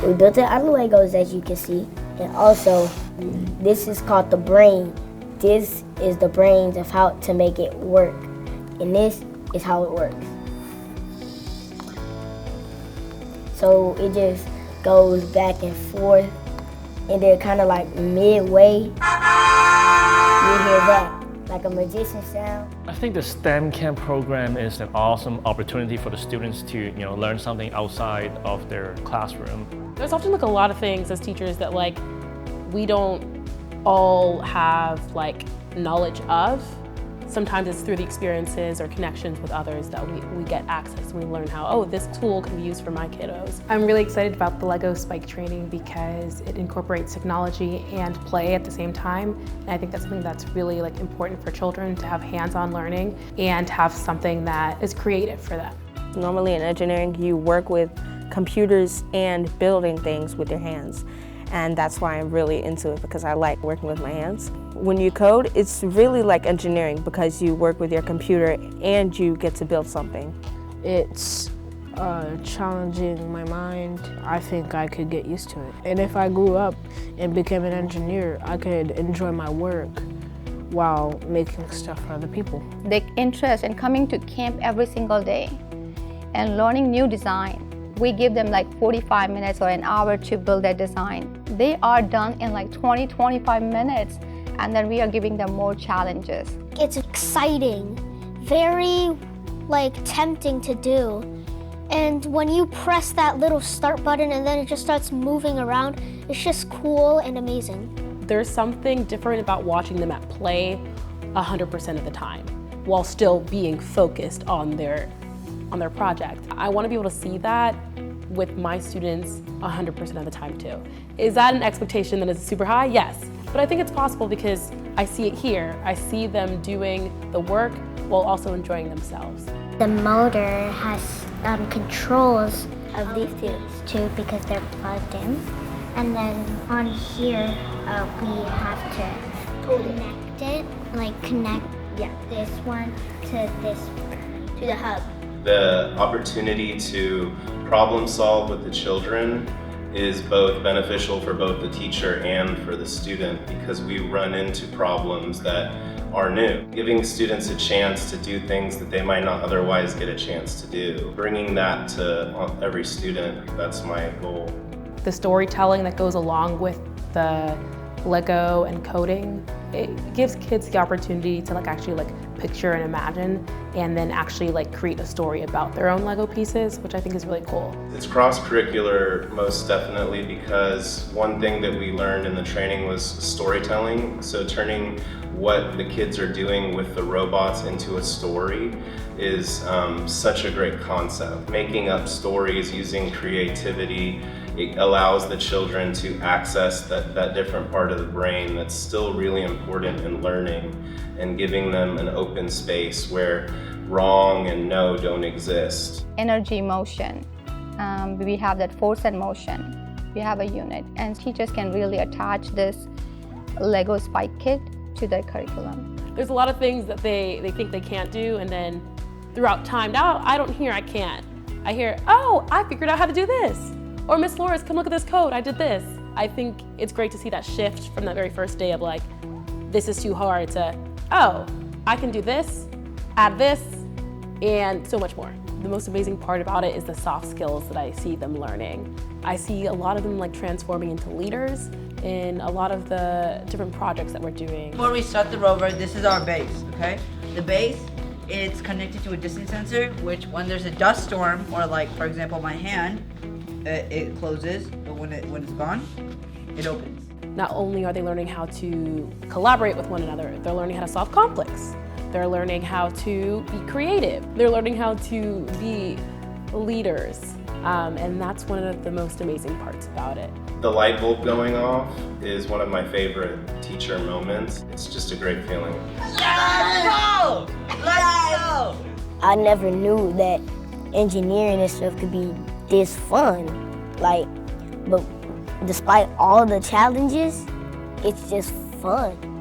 We built it out of Legos, as you can see. And also, this is called the brain. This is the brains of how to make it work. And this is how it works. So it just goes back and forth. And then kind of like midway, you hear that, like a magician sound. I think the STEM Camp program is an awesome opportunity for the students to learn something outside of their classroom. There's often like a lot of things as teachers that like we don't all have like knowledge of. Sometimes it's through the experiences or connections with others that we get access and we learn how, oh, this tool can be used for my kiddos. I'm really excited about the LEGO Spike training because it incorporates technology and play at the same time. And I think that's something that's really like important for children to have hands-on learning and have something that is creative for them. Normally in engineering, you work with computers and building things with your hands. And that's why I'm really into it, because I like working with my hands. When you code, it's really like engineering because you work with your computer and you get to build something. It's challenging my mind. I think I could get used to it. And if I grew up and became an engineer, I could enjoy my work while making stuff for other people. The interest in coming to camp every single day and learning new design. We give them like 45 minutes or an hour to build their design. They are done in like 20-25 minutes, and then we are giving them more challenges. It's exciting, very tempting to do. And when you press that little start button and then it just starts moving around, it's just cool and amazing. There's something different about watching them at play 100% of the time, while still being focused on their project. I want to be able to see that with my students 100% of the time too. Is that an expectation that is super high? Yes, but I think it's possible because I see it here. I see them doing the work while also enjoying themselves. The motor has controls of these two because they're plugged in. And then on here, we have to connect it, connect this one to this, to the hub. The opportunity to problem solve with the children is both beneficial for both the teacher and for the student because we run into problems that are new. Giving students a chance to do things that they might not otherwise get a chance to do. Bringing that to every student, that's my goal. The storytelling that goes along with the Lego and coding, it gives kids the opportunity to actually picture and imagine and then actually create a story about their own Lego pieces, which I think is really cool. It's cross-curricular most definitely because one thing that we learned in the training was storytelling. So turning what the kids are doing with the robots into a story is such a great concept. Making up stories using creativity, it allows the children to access that different part of the brain that's still really important in learning and giving them an open space where wrong and no don't exist. Energy motion. We have that force and motion. We have a unit, and teachers can really attach this Lego Spike Kit to their curriculum. There's a lot of things that they think they can't do, and then throughout time, now I don't hear I can't. I hear, oh, I figured out how to do this. Or Miss Flores, come look at this code, I did this. I think it's great to see that shift from that very first day of this is too hard to, oh, I can do this, add this, and so much more. The most amazing part about it is the soft skills that I see them learning. I see a lot of them transforming into leaders in a lot of the different projects that we're doing. Before we start the rover, this is our base, okay? The base, it's connected to a distance sensor, which when there's a dust storm, or for example, my hand, it closes, but when it's gone, it opens. Not only are they learning how to collaborate with one another, they're learning how to solve conflicts. They're learning how to be creative. They're learning how to be leaders. And that's one of the most amazing parts about it. The light bulb going off is one of my favorite teacher moments. It's just a great feeling. Let's go! Let's go! I never knew that engineering and stuff could be this fun. But despite all the challenges, it's just fun.